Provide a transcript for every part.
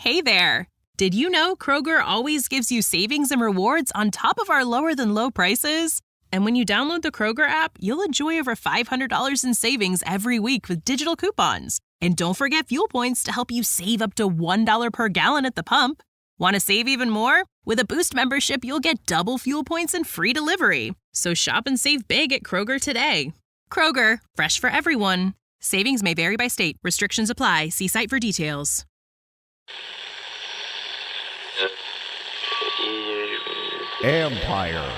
Hey there! Did you know Kroger always gives you savings and rewards on top of our lower-than-low prices? And when you download the Kroger app, you'll enjoy over $500 in savings every week with digital coupons. And don't forget fuel points to help you save up to $1 per gallon at the pump. Want to save even more? With a Boost membership, you'll get double fuel points and free delivery. So shop and save big at Kroger today. Kroger, fresh for everyone. Savings may vary by state. Restrictions apply. See site for details. Empire.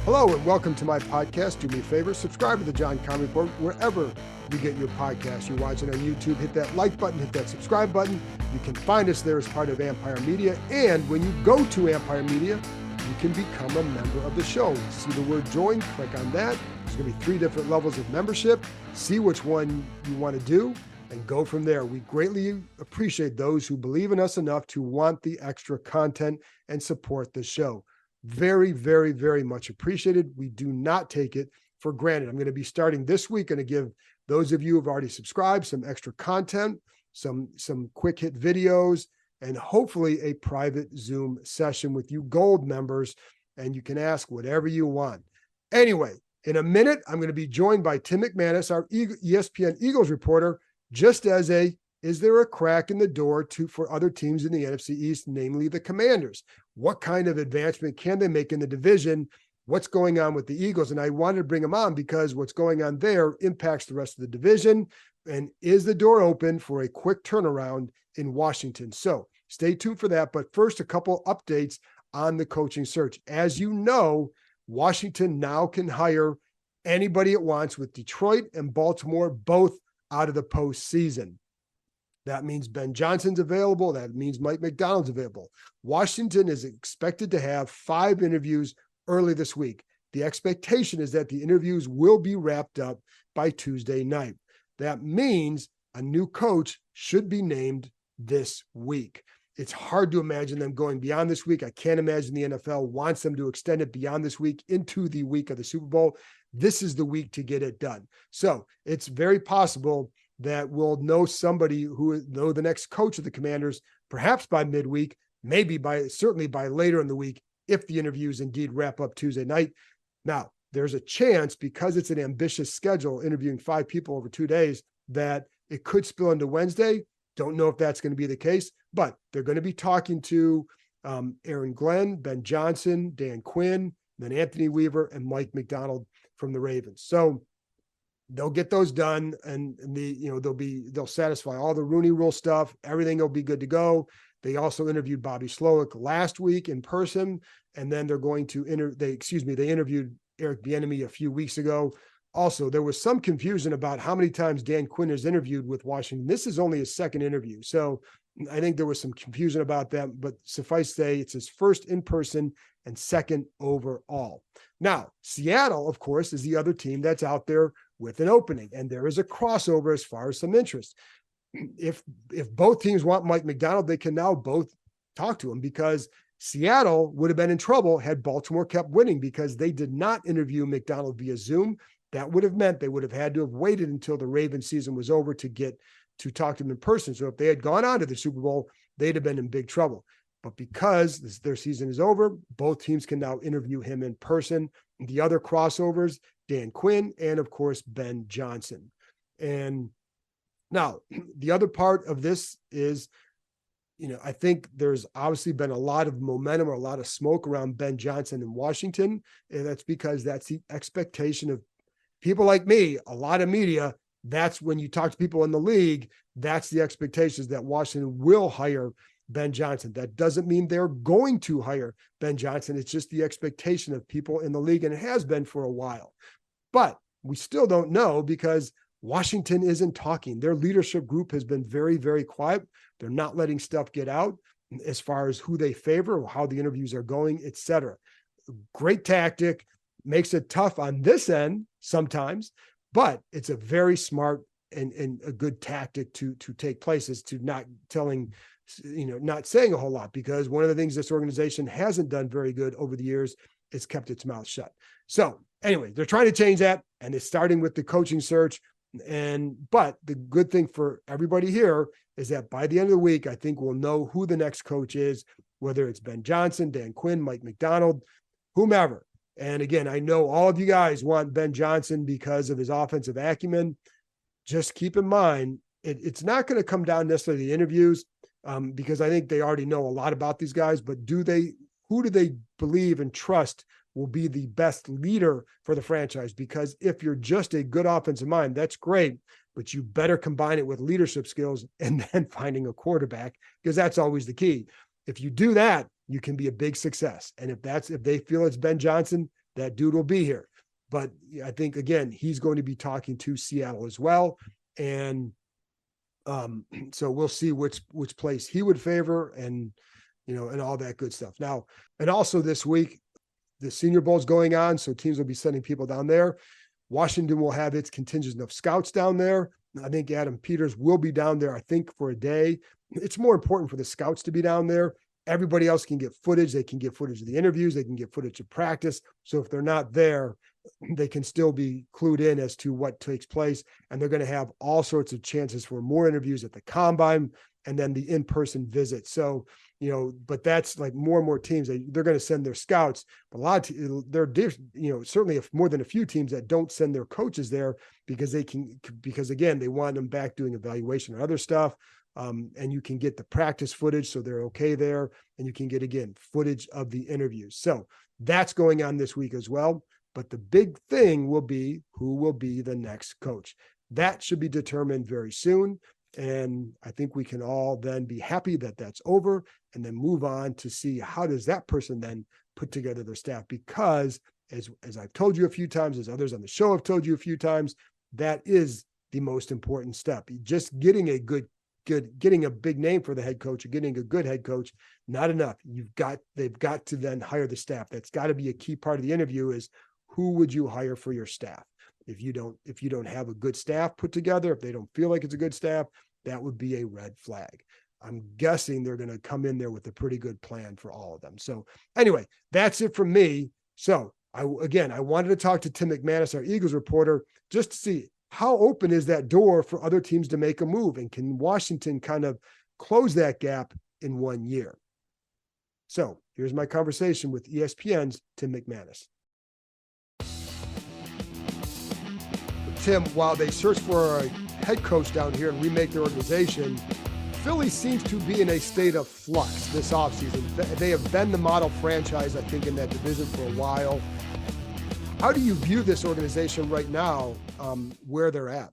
Hello and welcome to my podcast. Do me a favor, subscribe to the John Conn Report wherever you get your podcast. You're watching on YouTube, hit that like button, hit that subscribe button. You can find us there as part of Empire Media. And when you go to Empire Media, you can become a member of the show. See the word join, click on that. There's going to be 3 different levels of membership. See which one you want to do and go from there. We greatly appreciate those who believe in us enough to want the extra content and support the show. Very, very, very much appreciated. We do not take it for granted. I'm going to be starting this week, going to give those of you who have already subscribed some extra content, some quick hit videos, and hopefully a private Zoom session with you gold members, and you can ask whatever you want. Anyway, in a minute, I'm going to be joined by Tim McManus, our ESPN Eagles reporter, just as is there a crack in the door for other teams in the NFC East, namely the Commanders? What kind of advancement can they make in the division? What's going on with the Eagles? And I wanted to bring them on because what's going on there impacts the rest of the division. And is the door open for a quick turnaround in Washington? So stay tuned for that. But first, a couple updates on the coaching search. As you know, Washington now can hire anybody it wants, with Detroit and Baltimore both out of the postseason. That means Ben Johnson's available. That means Mike McDonald's available. Washington is expected to have 5 interviews early this week. The expectation is that the interviews will be wrapped up by Tuesday night. That means a new coach should be named this week. It's hard to imagine them going beyond this week. I can't imagine the NFL wants them to extend it beyond this week into the week of the Super Bowl. This is the week to get it done. So it's very possible that we'll know somebody who will know the next coach of the Commanders, perhaps by midweek, certainly by later in the week, if the interviews indeed wrap up Tuesday night. Now, there's a chance, because it's an ambitious schedule, interviewing 5 people over 2 days, that it could spill into Wednesday. Don't know if that's going to be the case, but they're going to be talking to Aaron Glenn, Ben Johnson, Dan Quinn, then Anthony Weaver, and Mike McDonald from the Ravens. So they'll get those done, and they'll satisfy all the Rooney Rule stuff. Everything will be good to go. They also interviewed Bobby Slowick last week in person, and then they're going to they interviewed Eric Bieniemy a few weeks ago. Also, there was some confusion about how many times Dan Quinn has interviewed with Washington. This is only his 2nd interview, so I think there was some confusion about that. But suffice to say, it's his 1st in person and 2nd overall. Now, Seattle, of course, is the other team that's out there with an opening, and there is a crossover as far as some interest. If both teams want Mike McDonald, they can now both talk to him, because Seattle would have been in trouble had Baltimore kept winning, because they did not interview McDonald via Zoom. That would have meant they would have had to have waited until the Ravens season was over to get to talk to him in person. So if they had gone on to the Super Bowl, they'd have been in big trouble. But because their season is over, both teams can now interview him in person. The other crossovers, Dan Quinn and, of course, Ben Johnson. And now the other part of this is, I think there's obviously been a lot of momentum or a lot of smoke around Ben Johnson in Washington. And that's because that's the expectation of people like me, a lot of media. That's when you talk to people in the league, that's the expectations that Washington will hire Ben Johnson. That doesn't mean they're going to hire Ben Johnson. It's just the expectation of people in the league, and it has been for a while. But we still don't know, because Washington isn't talking. Their leadership group has been very, very quiet. They're not letting stuff get out as far as who they favor or how the interviews are going, etc. Great tactic, makes it tough on this end sometimes, but it's a very smart and a good tactic to take place, is to not saying a whole lot, because one of the things this organization hasn't done very good over the years is kept its mouth shut. So anyway, they're trying to change that, and it's starting with the coaching search. But the good thing for everybody here is that by the end of the week, I think we'll know who the next coach is, whether it's Ben Johnson, Dan Quinn, Mike McDonald, whomever. And again, I know all of you guys want Ben Johnson because of his offensive acumen. Just keep in mind, it's not going to come down necessarily to the interviews, because I think they already know a lot about these guys, but who do they believe and trust will be the best leader for the franchise? Because if you're just a good offensive mind, that's great, but you better combine it with leadership skills and then finding a quarterback, because that's always the key. If you do that, you can be a big success. And if they feel it's Ben Johnson, that dude will be here. But I think, again, he's going to be talking to Seattle as well. And so we'll see which place he would favor, and all that good stuff. Now, and also this week, the Senior Bowl is going on, so teams will be sending people down there. Washington will have its contingent of scouts down there. I think Adam Peters will be down there, I think, for a day. It's more important for the scouts to be down there. Everybody else can get footage. They can get footage of the interviews. They can get footage of practice. So if they're not there, they can still be clued in as to what takes place. And they're going to have all sorts of chances for more interviews at the combine and then the in-person visit. So, but that's like more and more teams, they're going to send their scouts. But a lot of certainly if more than a few teams that don't send their coaches there because again, they want them back doing evaluation and other stuff. And you can get the practice footage, so they're okay there. And you can get, again, footage of the interviews. So that's going on this week as well. But the big thing will be who will be the next coach. That should be determined very soon. And I think we can all then be happy that that's over and then move on to see how does that person then put together their staff. Because as I've told you a few times, as others on the show have told you a few times, that is the most important step. Just getting a getting a big name for the head coach or getting a good head coach, not enough. They've got to then hire the staff. That's got to be a key part of the interview is who would you hire for your staff? If you don't have a good staff put together, if they don't feel like it's a good staff, that would be a red flag. I'm guessing they're going to come in there with a pretty good plan for all of them. So anyway, that's it from me. So I wanted to talk to Tim McManus, our Eagles reporter, just to see how open is that door for other teams to make a move, and can Washington kind of close that gap in 1 year? So here's my conversation with ESPN's Tim McManus. Tim, while they search for a head coach down here and remake their organization, Philly seems to be in a state of flux this offseason. They have been the model franchise, I think, in that division for a while. How do you view this organization right now, where they're at?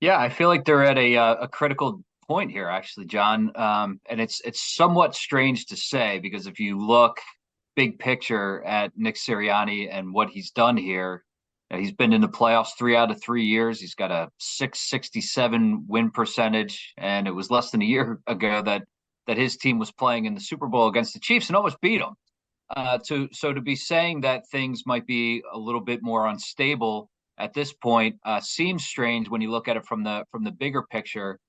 Yeah, I feel like they're at a critical point here, actually, John. And it's somewhat strange to say, because if you look big picture at Nick Sirianni and what he's done here, he's been in the playoffs 3 out of 3 years. He's got a 667 win percentage, and it was less than a year ago that his team was playing in the Super Bowl against the Chiefs and almost beat them. So to be saying that things might be a little bit more unstable at this point seems strange when you look at it from the bigger picture.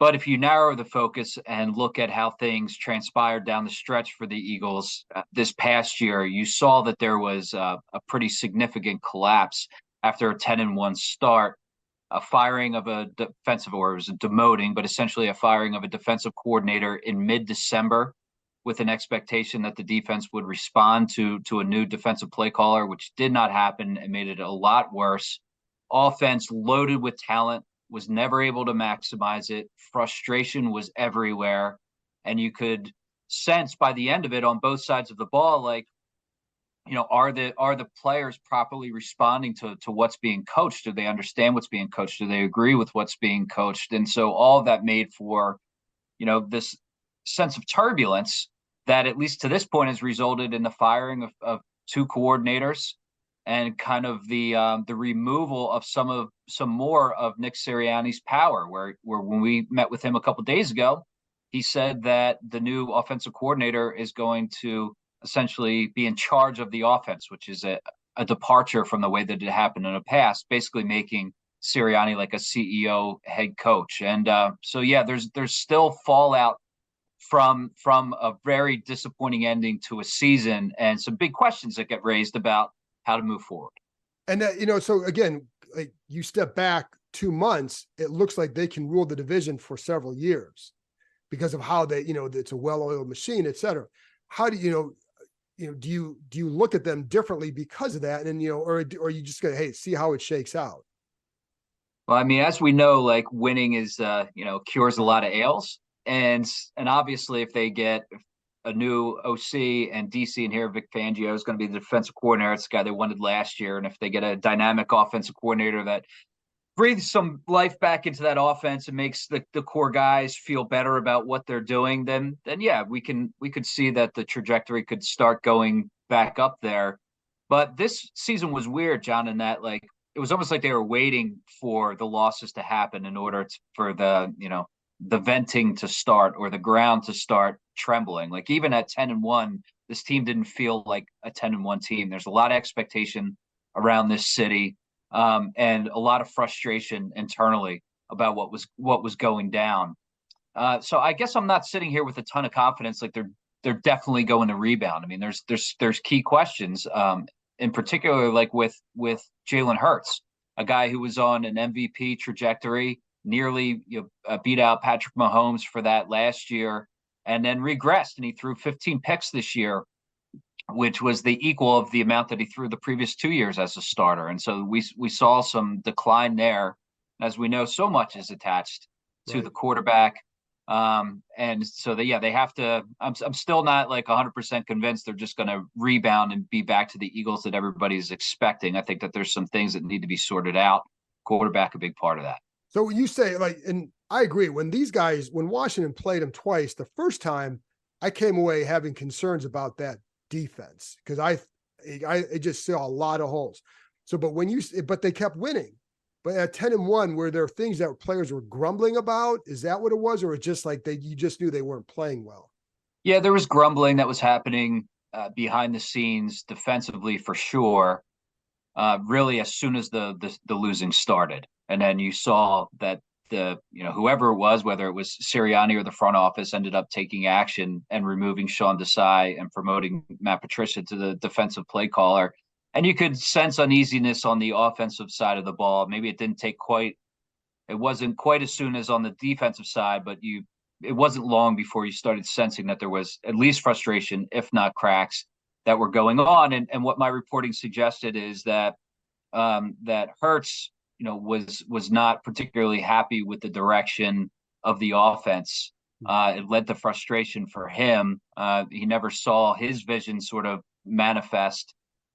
But if you narrow the focus and look at how things transpired down the stretch for the Eagles this past year, you saw that there was a pretty significant collapse after a 10-1 start, a firing of a defensive, or it was a demoting, but essentially a firing of a defensive coordinator in mid-December, with an expectation that the defense would respond to a new defensive play caller, which did not happen and made it a lot worse. Offense loaded with talent, was never able to maximize it. Frustration was everywhere. And you could sense by the end of it on both sides of the ball, like, are the players properly responding to what's being coached? Do they understand what's being coached? Do they agree with what's being coached? And so all of that made for, this sense of turbulence that, at least to this point, has resulted in the firing of two coordinators and kind of the removal of some more of Nick Sirianni's power, where when we met with him a couple of days ago, he said that the new offensive coordinator is going to essentially be in charge of the offense, which is a departure from the way that it happened in the past, basically making Sirianni like a CEO head coach. And so, yeah, there's still fallout from a very disappointing ending to a season, and some big questions that get raised about how to move forward. And that, so again, like you step back 2 months, it looks like they can rule the division for several years because of how they, it's a well-oiled machine, et cetera. How do do you look at them differently because of that? And, or you just go, hey, see how it shakes out? Well, I mean, as we know, like winning is, cures a lot of ails. And obviously if they get a new OC and DC in here, Vic Fangio is going to be the defensive coordinator. It's the guy they wanted last year. And if they get a dynamic offensive coordinator that breathes some life back into that offense and makes the core guys feel better about what they're doing, then yeah, we could see that the trajectory could start going back up there. But this season was weird, John, in that like it was almost like they were waiting for the losses to happen in order for the venting to start or the ground to start trembling. Like even at 10-1, this team didn't feel like a 10-1 team. There's a lot of expectation around this city, and a lot of frustration internally about what was going down. So I guess I'm not sitting here with a ton of confidence. Like they're definitely going to rebound. I mean, there's key questions, in particular, like with Jalen Herz, a guy who was on an MVP trajectory, nearly beat out Patrick Mahomes for that last year, and then regressed, and he threw 15 picks this year, which was the equal of the amount that he threw the previous 2 years as a starter. And so we saw some decline there. As we know, so much is attached to the quarterback. And so they have to, I'm still not like 100% convinced they're just going to rebound and be back to the Eagles that everybody's expecting. I think that there's some things that need to be sorted out. Quarterback, a big part of that. So when you say and I agree, when Washington played them twice, the first time I came away having concerns about that defense because I just saw a lot of holes. So, but they kept winning. But at 10-1, were there things that players were grumbling about? Is that what it was? Or it just like you just knew they weren't playing well? Yeah, there was grumbling that was happening behind the scenes defensively for sure. Really, as soon as the losing started. And then you saw that whoever it was, whether it was Sirianni or the front office, ended up taking action and removing Sean Desai and promoting Matt Patricia to the defensive play caller. And you could sense uneasiness on the offensive side of the ball. Maybe it wasn't quite as soon as on the defensive side, but it wasn't long before you started sensing that there was at least frustration, if not cracks, that were going on. And what my reporting suggested is that Hertz, was not particularly happy with the direction of the offense. It led to frustration for him. He never saw his vision sort of manifest.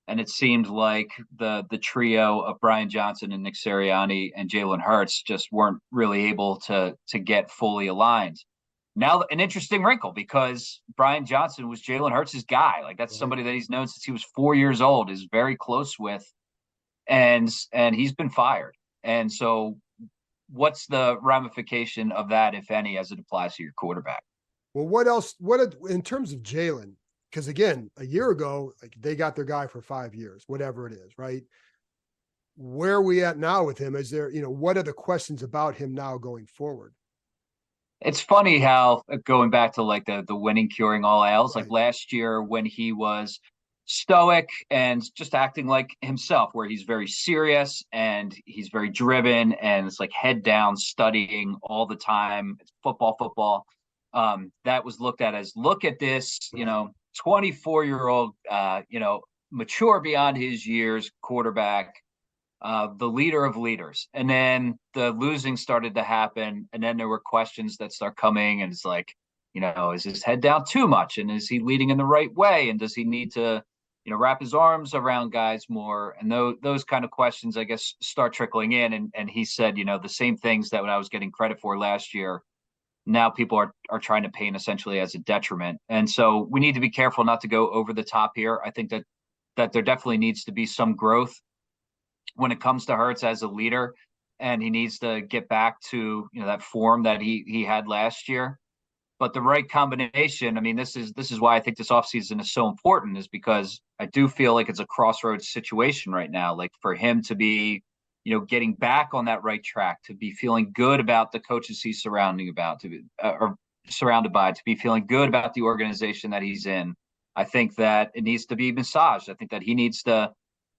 And it seemed like the trio of Brian Johnson and Nick Sirianni and Jalen Hertz just weren't really able to get fully aligned. Now, an interesting wrinkle, because Brian Johnson was Jalen Hurts' guy. Like that's somebody that he's known since he was 4 years old, is very close with, and he's been fired. And so what's the ramification of that, if any, as it applies to your quarterback? Well, what else? In terms of Jalen? Because again, a year ago, like they got their guy for 5 years, whatever it is, right? Where are we at now with him? Is there, what are the questions about him now going forward? It's funny how, going back to like the winning curing all ails, like last year when he was stoic and just acting like himself, where he's very serious and he's very driven and it's like head down studying all the time. It's football. That was looked at as, look at this, 24-year-old, mature beyond his years quarterback, the leader of leaders. And then the losing started to happen. And then there were questions that start coming, and it's like, is his head down too much? And is he leading in the right way? And does he need to, wrap his arms around guys more? And those kind of questions, I guess, start trickling in. And he said, the same things that I was getting credit for last year, now people are trying to paint essentially as a detriment. And so we need to be careful not to go over the top here. I think that there definitely needs to be some growth when it comes to Hertz as a leader, and he needs to get back to that form that he had last year. But the right combination, I mean, this is why I think this offseason is so important, is because I do feel like it's a crossroads situation right now. Like for him to be, getting back on that right track, to be feeling good about the coaches he's surrounded by, to be feeling good about the organization that he's in. I think that it needs to be massaged. I think that he needs to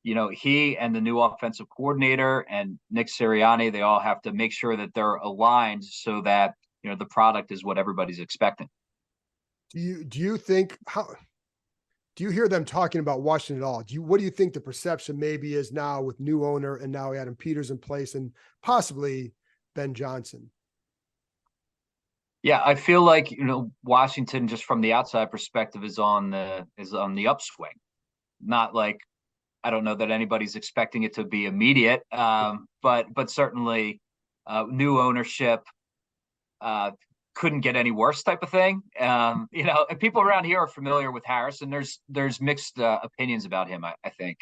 he and the new offensive coordinator and Nick Sirianni, they all have to make sure that they're aligned so that, the product is what everybody's expecting. Do you think do you hear them talking about Washington at all? What do you think the perception maybe is now with new owner and now Adam Peters in place and possibly Ben Johnson? Yeah, I feel like, Washington, just from the outside perspective, is on the upswing. Not like, I don't know that anybody's expecting it to be immediate, but certainly new ownership couldn't get any worse type of thing. And people around here are familiar with Harris, and there's mixed opinions about him, I think.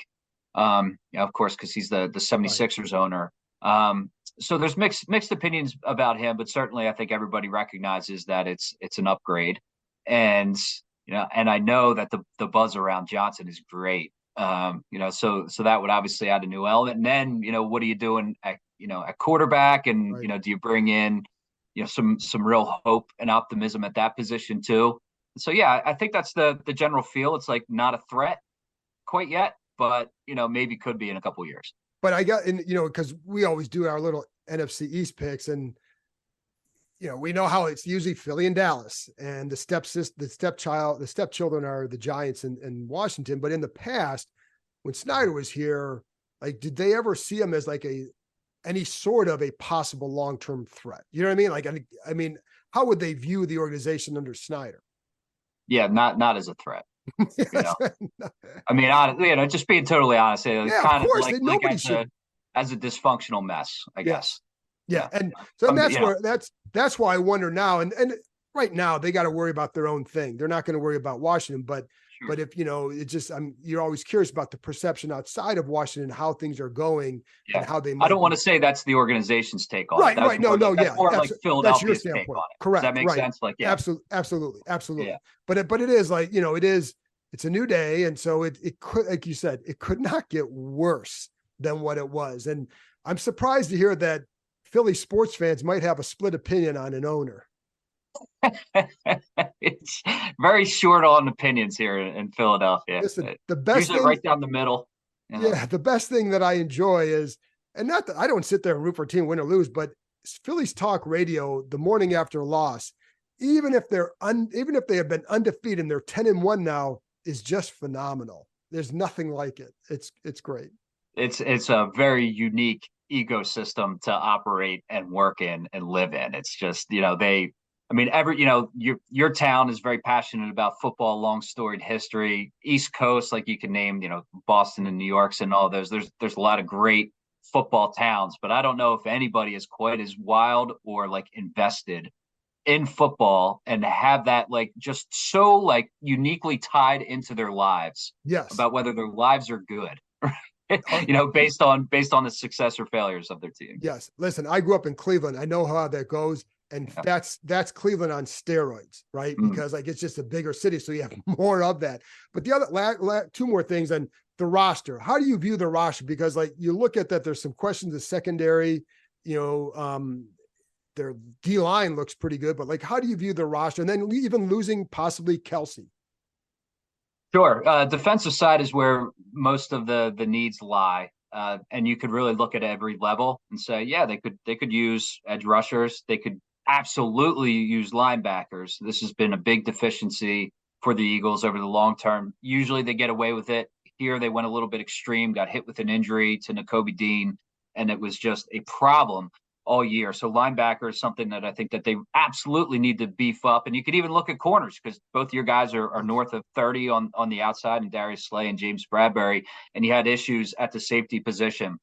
Of course, because he's the 76ers owner. So there's mixed opinions about him, but certainly I think everybody recognizes that it's an upgrade. And I know that the buzz around Johnson is great. So that would obviously add a new element. And then, what are you doing at quarterback? And, right. Do you bring in, some real hope and optimism at that position too? So, yeah, I think that's the general feel. It's like not a threat quite yet, but, maybe could be in a couple of years. But I got, because we always do our little NFC East picks, and we know how it's usually Philly and Dallas, and the stepchildren are the Giants and Washington. But in the past, when Snyder was here, like, did they ever see him as like any sort of a possible long-term threat? You know what I mean? Like, I mean, how would they view the organization under Snyder? Yeah, not as a threat. I mean, just being totally honest, it's kind of like as a dysfunctional mess, I guess. Yeah. And so that's why I wonder now. And right now they got to worry about their own thing. They're not going to worry about Washington, but if, it's just, you're always curious about the perception outside of Washington, how things are going and how they might. I don't want to say that's the organization's take on it. Right. More like Philadelphia's take on it. Correct. Does that make sense? Like, yeah. Absolutely. Yeah. But it is like, it's a new day. And so it could, like you said, it could not get worse than what it was. And I'm surprised to hear that Philly sports fans might have a split opinion on an owner. It's very short on opinions here in Philadelphia. Listen, the best thing, right down the middle. Yeah, the best thing that I enjoy is, and not that I don't sit there and root for a team win or lose, but Phillies talk radio the morning after a loss, even if they have been undefeated and they're 10-1 now, is just phenomenal. There's nothing like it. It's great. It's a very unique ecosystem to operate and work in and live in. It's just, your town is very passionate about football, long storied history. East Coast, like you can name, Boston and New York's and all those. There's a lot of great football towns, but I don't know if anybody is quite as wild or like invested in football and have that like just so like uniquely tied into their lives. Yes. About whether their lives are good. Based on the success or failures of their team. Yes. Listen, I grew up in Cleveland. I know how that goes. And that's Cleveland on steroids, right? Because like, it's just a bigger city. So you have more of that. But the other two more things on the roster. How do you view the roster? Because like you look at that, there's some questions of secondary, their D line looks pretty good, but like, how do you view the roster? And then even losing possibly Kelsey. Sure. Defensive side is where most of the needs lie. And you could really look at every level and say, yeah, they could use edge rushers. They could absolutely use linebackers. This has been a big deficiency for the Eagles over the long term. Usually they get away with it. Here they went a little bit extreme, got hit with an injury to Nakobe Dean, and it was just a problem all year. So linebacker is something that I think that they absolutely need to beef up. And you could even look at corners because both your guys are north of 30 on the outside, and Darius Slay and James Bradbury, and you had issues at the safety position.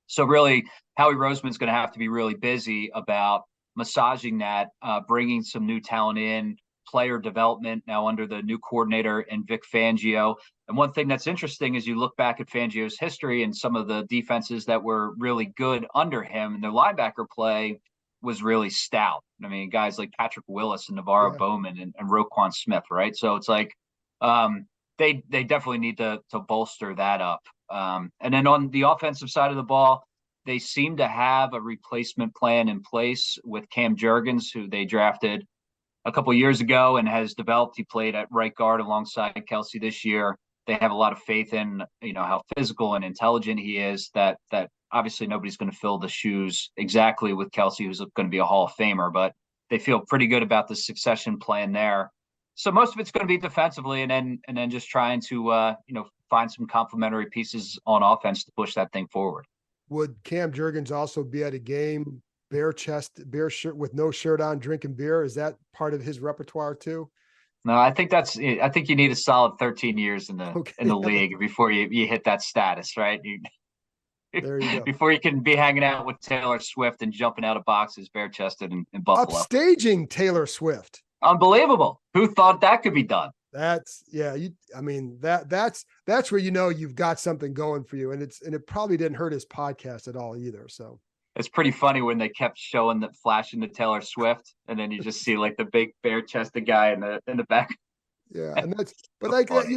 So really, Howie Roseman's going to have to be really busy about massaging that, bringing some new talent in, player development now under the new coordinator and Vic Fangio. And one thing that's interesting is you look back at Fangio's history and some of the defenses that were really good under him, and their linebacker play was really stout. I mean, guys like Patrick Willis and Navarro Bowman and Roquan Smith, right? So it's like they definitely need to bolster that up. And then on the offensive side of the ball, they seem to have a replacement plan in place with Cam Jurgens, who they drafted a couple years ago and has developed. He played at right guard alongside Kelsey this year. they have a lot of faith in, how physical and intelligent he is, that obviously nobody's going to fill the shoes exactly with Kelce, who's going to be a Hall of Famer, but they feel pretty good about the succession plan there. So most of it's going to be defensively, and then just trying to find some complementary pieces on offense to push that thing forward. Would Cam Jurgens also be at a game, bare shirt with no shirt on, drinking beer? Is that part of his repertoire too? No, I think you need a solid 13 years in the league before you hit that status, right? There you go. Before you can be hanging out with Taylor Swift and jumping out of boxes bare chested in Buffalo. Upstaging Taylor Swift. Unbelievable. Who thought that could be done? That's where you've got something going for you. And it probably didn't hurt his podcast at all either. So it's pretty funny when they kept showing that flashing to Taylor Swift, and then you just see like the big bare chested guy in the back. Yeah, and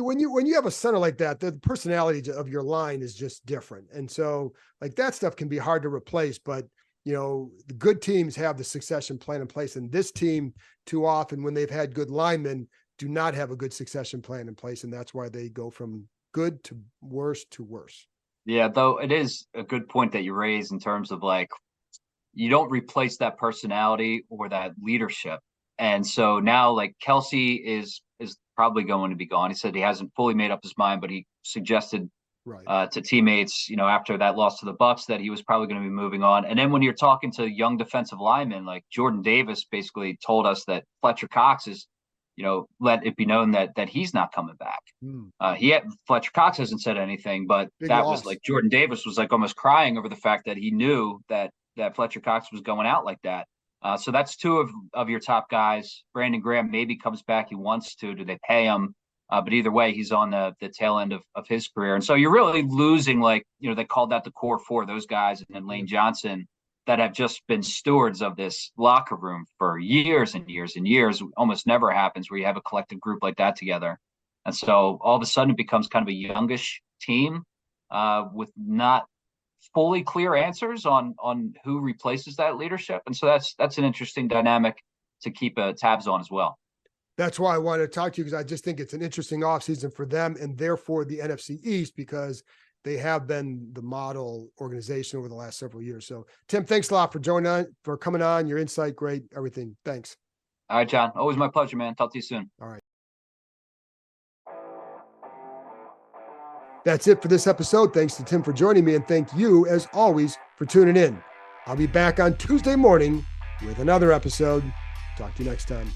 when you have a center like that, the personality of your line is just different, and so like that stuff can be hard to replace. But the good teams have the succession plan in place, and this team too often, when they've had good linemen, do not have a good succession plan in place, and that's why they go from good to worse to worse. Yeah, though it is a good point that you raise in terms of like you don't replace that personality or that leadership. And so now like Kelce is probably going to be gone. He said he hasn't fully made up his mind, but he suggested to teammates, after that loss to the Bucs, that he was probably going to be moving on. And then when you're talking to young defensive linemen, like Jordan Davis basically told us that Fletcher Cox is, let it be known that he's not coming back. Fletcher Cox hasn't said anything, but big that loss. Was like Jordan Davis was like almost crying over the fact that he knew that Fletcher Cox was going out like that. So that's two of your top guys. Brandon Graham maybe comes back. He wants to. Do they pay him? But either way, he's on the tail end of his career. And so you're really losing, like, they called that the core four, those guys, and then Lane Johnson, that have just been stewards of this locker room for years and years and years. Almost never happens where you have a collective group like that together. And so all of a sudden it becomes kind of a youngish team with not fully clear answers on who replaces that leadership. And so that's an interesting dynamic to keep tabs on as well. That's why I wanted to talk to you, because I just think it's an interesting offseason for them and therefore the NFC East, because they have been the model organization over the last several years. So Tim, thanks a lot for coming on, your insight. Great. Everything. Thanks. All right, John. Always my pleasure, man. Talk to you soon. All right. That's it for this episode. Thanks to Tim for joining me, and thank you, as always, for tuning in. I'll be back on Tuesday morning with another episode. Talk to you next time.